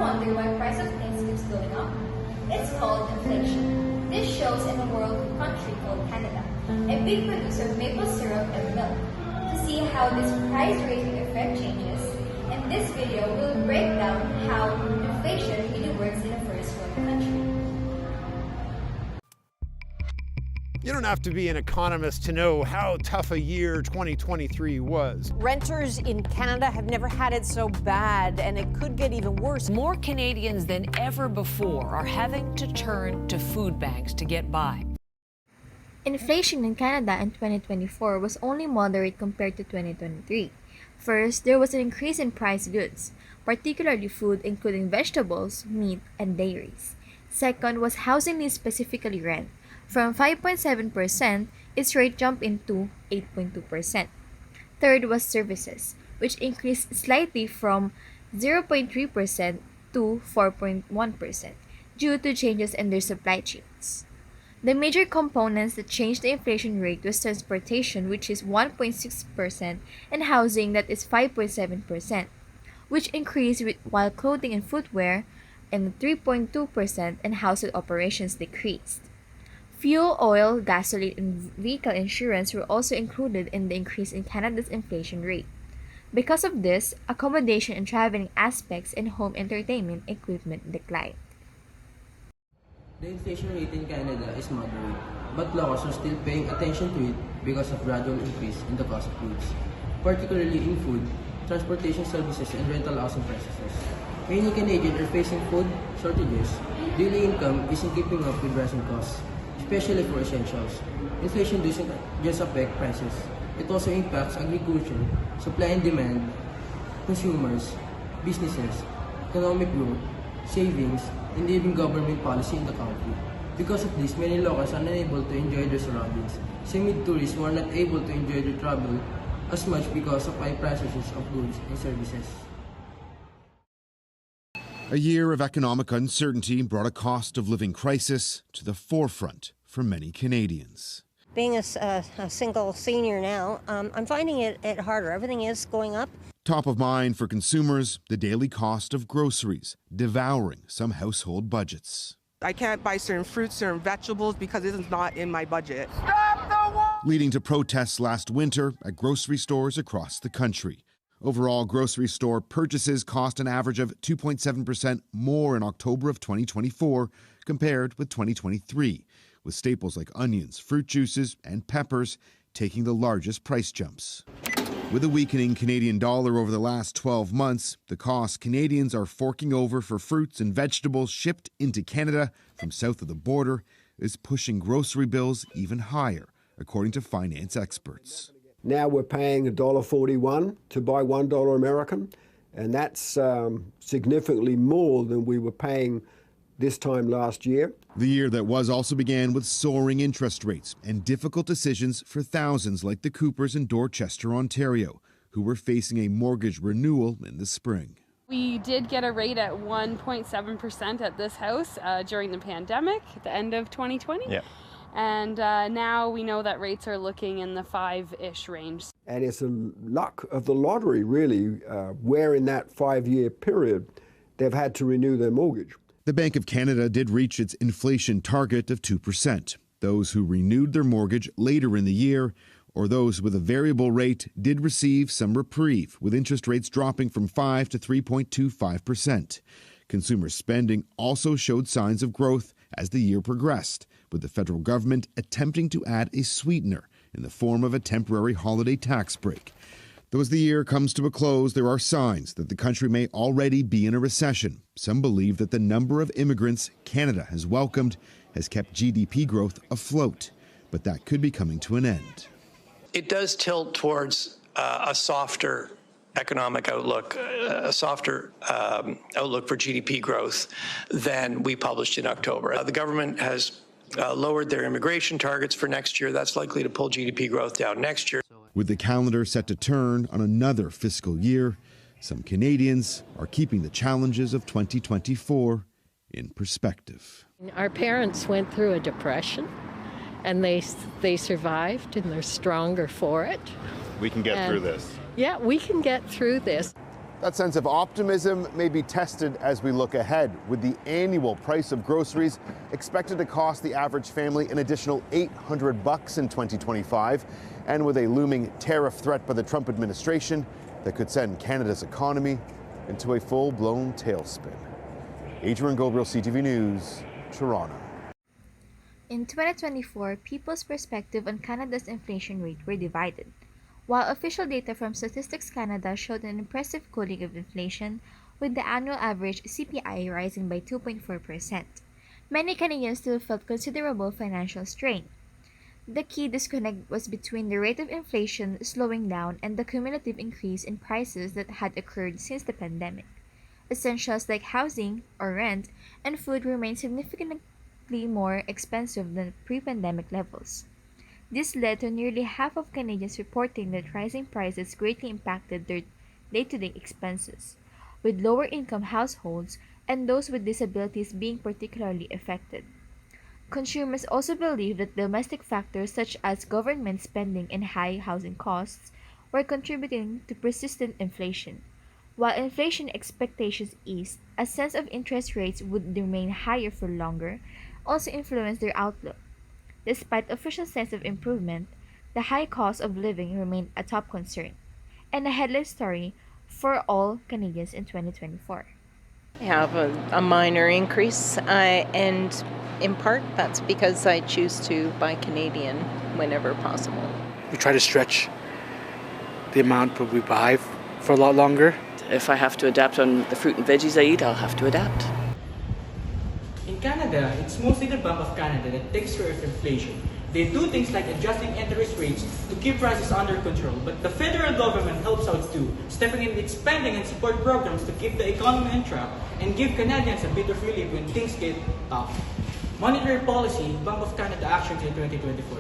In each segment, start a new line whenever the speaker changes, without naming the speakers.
wonder why price of things keeps going up? It's called inflation. This shows in a world country called Canada, a big producer of maple syrup and milk. To see how this price raising effect changes, in this video we'll break down how inflation really works in a first world country.
You don't have to be an economist to know how tough a year 2023 was.
Renters in Canada have never had it so bad, and it could get even worse.
More Canadians than ever before are having to turn to food banks to get by.
Inflation in Canada in 2024 was only moderate compared to 2023. First, there was an increase in priced goods, particularly food including vegetables, meat, and dairies. Second was housing needs, specifically rent. From 5.7%, its rate jumped into 8.2%. Third was services, which increased slightly from 0.3% to 4.1% due to changes in their supply chains. The major components that changed the inflation rate was transportation, which is 1.6%, and housing, that is 5.7%, which increased while clothing and footwear and 3.2% and household operations decreased. Fuel, oil, gasoline, and vehicle insurance were also included in the increase in Canada's inflation rate. Because of this, accommodation and traveling aspects and home entertainment equipment declined.
The inflation rate in Canada is moderate, but locals are still paying attention to it because of gradual increase in the cost of goods, particularly in food, transportation services, and rental housing prices. Many Canadians are facing food shortages. Daily income isn't keeping up with rising costs, especially for essentials. Inflation doesn't just affect prices. It also impacts agriculture, supply and demand, consumers, businesses, economic growth, savings, and even government policy in the country. Because of this, many locals are unable to enjoy their surroundings. Same with tourists who are not able to enjoy their travel as much because of high prices of goods and services.
A year of economic uncertainty brought a cost of living crisis to the forefront for many Canadians.
Being a single senior now, I'm finding it harder. Everything is going up.
Top of mind for consumers, the daily cost of groceries, devouring some household budgets.
I can't buy certain fruits, certain vegetables because it is not in my budget.
Leading to protests last winter at grocery stores across the country. Overall, grocery store purchases cost an average of 2.7% more in October of 2024 compared with 2023, with staples like onions, fruit juices, and peppers taking the largest price jumps. With a weakening Canadian dollar over the last 12 months, the cost Canadians are forking over for fruits and vegetables shipped into Canada from south of the border is pushing grocery bills even higher, according to finance experts.
Now we're paying $1.41 to buy $1 American, and that's significantly more than we were paying this time last year.
The year that was also began with soaring interest rates and difficult decisions for thousands like the Coopers in Dorchester, Ontario, who were facing a mortgage renewal in the spring.
We did get a rate at 1.7% at this house during the pandemic at the end of 2020. Yeah. And now we know that rates are looking in the 5-ish range.
And it's a luck of the lottery, really, where in that 5-year period they've had to renew their mortgage.
The Bank of Canada did reach its inflation target of 2%. Those who renewed their mortgage later in the year or those with a variable rate did receive some reprieve, with interest rates dropping from 5 to 3.25%. Consumer spending also showed signs of growth as the year progressed, with the federal government attempting to add a sweetener in the form of a temporary holiday tax break. Though as the year comes to a close, there are signs that the country may already be in a recession. Some believe that the number of immigrants Canada has welcomed has kept GDP growth afloat, but that could be coming to an end.
It does tilt towards a softer economic outlook, a softer outlook for GDP growth than we published in October. The government has lowered their immigration targets for next year. That's likely to pull GDP growth down next year.
With the calendar set to turn on another fiscal year, some Canadians are keeping the challenges of 2024 in perspective.
Our parents went through a depression, and they survived, and they're stronger for it.
We can get through this.
Yeah, we can get through this.
That sense of optimism may be tested as we look ahead, with the annual price of groceries expected to cost the average family an additional $800 in 2025, and with a looming tariff threat by the Trump administration that could send Canada's economy into a full-blown tailspin. Adrian Gobriel, CTV News, Toronto.
In 2024, people's perspective on Canada's inflation rate were divided. While official data from Statistics Canada showed an impressive cooling of inflation, with the annual average CPI rising by 2.4%, many Canadians still felt considerable financial strain. The key disconnect was between the rate of inflation slowing down and the cumulative increase in prices that had occurred since the pandemic. Essentials like housing or rent and food remained significantly more expensive than pre-pandemic levels. This led to nearly half of Canadians reporting that rising prices greatly impacted their day-to-day expenses, with lower-income households and those with disabilities being particularly affected. Consumers also believe that domestic factors such as government spending and high housing costs were contributing to persistent inflation. While inflation expectations eased, a sense of interest rates would remain higher for longer also influenced their outlook. Despite official sense of improvement, the high cost of living remained a top concern, and a headline story for all Canadians in 2024.
I have a minor increase, and in part that's because I choose to buy Canadian whenever possible.
We try to stretch the amount we buy for a lot longer.
If I have to adapt on the fruit and veggies I eat, I'll have to adapt.
In Canada, it's mostly the Bank of Canada that takes care of inflation. They do things like adjusting interest rates to keep prices under control, but the federal government helps out too, stepping in with spending and support programs to keep the economy on track and give Canadians a bit of relief when things get tough. Monetary policy, Bank of Canada actions in 2024.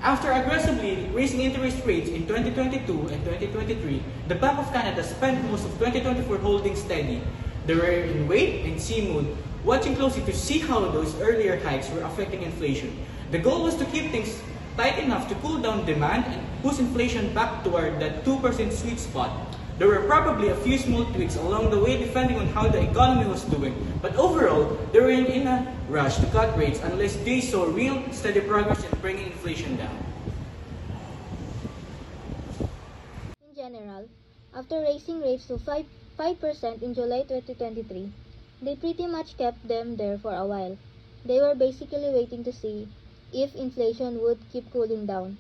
After aggressively raising interest rates in 2022 and 2023, the Bank of Canada spent most of 2024 holding steady. They were in wait and see mood, watching closely to see how those earlier hikes were affecting inflation. The goal was to keep things tight enough to cool down demand and push inflation back toward that 2% sweet spot. There were probably a few small tweaks along the way depending on how the economy was doing, but overall, they weren't in a rush to cut rates unless they saw real, steady progress in bringing inflation down.
In general, after raising rates to 5% in July 2023, they pretty much kept them there for a while. They were basically waiting to see if inflation would keep cooling down.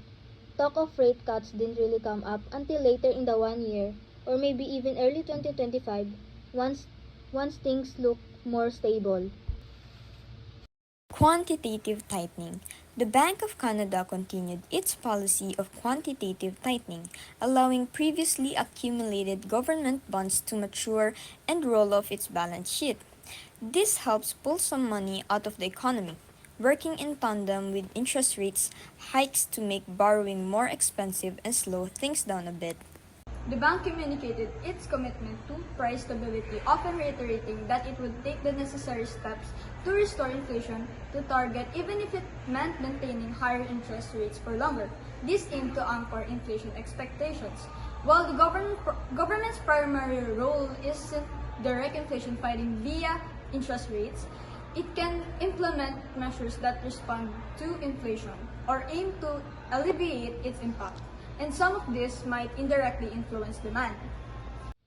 Talk of rate cuts didn't really come up until later in the 1 year, or maybe even early 2025, once things look more stable.
Quantitative tightening. The Bank of Canada continued its policy of quantitative tightening, allowing previously accumulated government bonds to mature and roll off its balance sheet. This helps pull some money out of the economy, working in tandem with interest rates hikes to make borrowing more expensive and slow things down a bit.
The bank communicated its commitment to price stability, often reiterating that it would take the necessary steps to restore inflation to target, even if it meant maintaining higher interest rates for longer. This aimed to anchor inflation expectations. While the government's primary role isn't direct inflation fighting via interest rates, it can implement measures that respond to inflation or aim to alleviate its impact, and some of this might indirectly influence demand.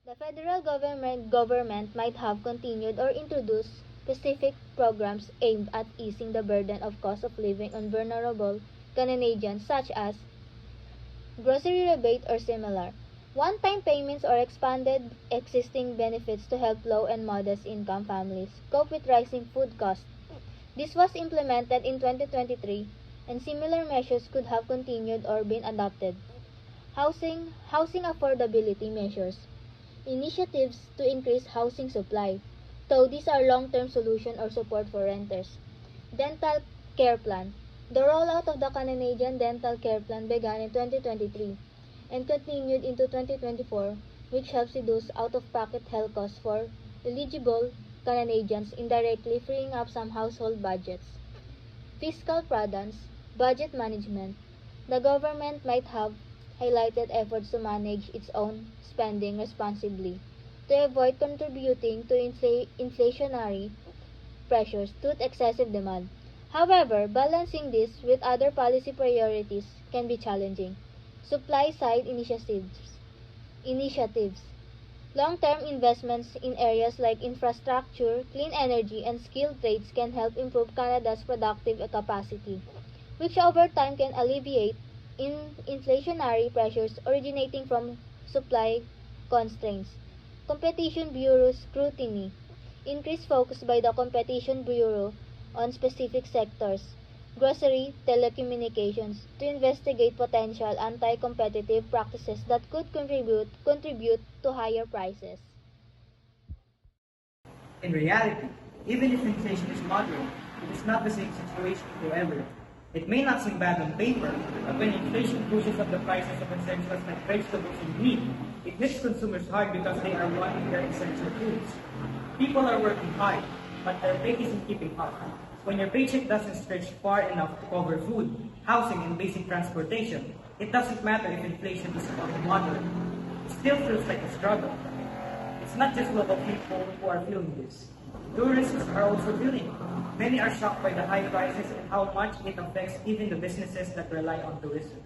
The federal government might have continued or introduced specific programs aimed at easing the burden of cost of living on vulnerable Canadians, such as grocery rebate or similar, one-time payments or expanded existing benefits to help low and modest income families cope with rising food costs. This was implemented in 2023, and similar measures could have continued or been adopted. Housing affordability measures. Initiatives to increase housing supply, though these are long-term solution or support for renters. Dental Care Plan. The rollout of the Canadian Dental Care Plan began in 2023 and continued into 2024, which helps reduce out-of-pocket health costs for eligible Canadians, indirectly freeing up some household budgets. Fiscal prudence, budget management. The government might have highlighted efforts to manage its own spending responsibly, to avoid contributing to inflationary pressures due to excessive demand. However, balancing this with other policy priorities can be challenging. Supply-side initiatives. Long-term investments in areas like infrastructure, clean energy, and skilled trades can help improve Canada's productive capacity, which over time can alleviate inflationary pressures originating from supply constraints. Competition Bureau scrutiny. Increased focus by the Competition Bureau on specific sectors, grocery, telecommunications, to investigate potential anti-competitive practices that could contribute to higher prices.
In reality, even if inflation is moderate, it is not the same situation forever. It may not seem bad on paper, but when inflation pushes up the prices of essentials like vegetables and meat, it hits consumers hard because they are wanting their essential foods. People are working hard, but their pay isn't keeping up. When your paycheck doesn't stretch far enough to cover food, housing, and basic transportation, it doesn't matter if inflation is moderate. It still feels like a struggle. It's not just local people who are feeling this. Tourists are also feeling it. Many are shocked by the high prices and how much it affects even the businesses that rely on tourism.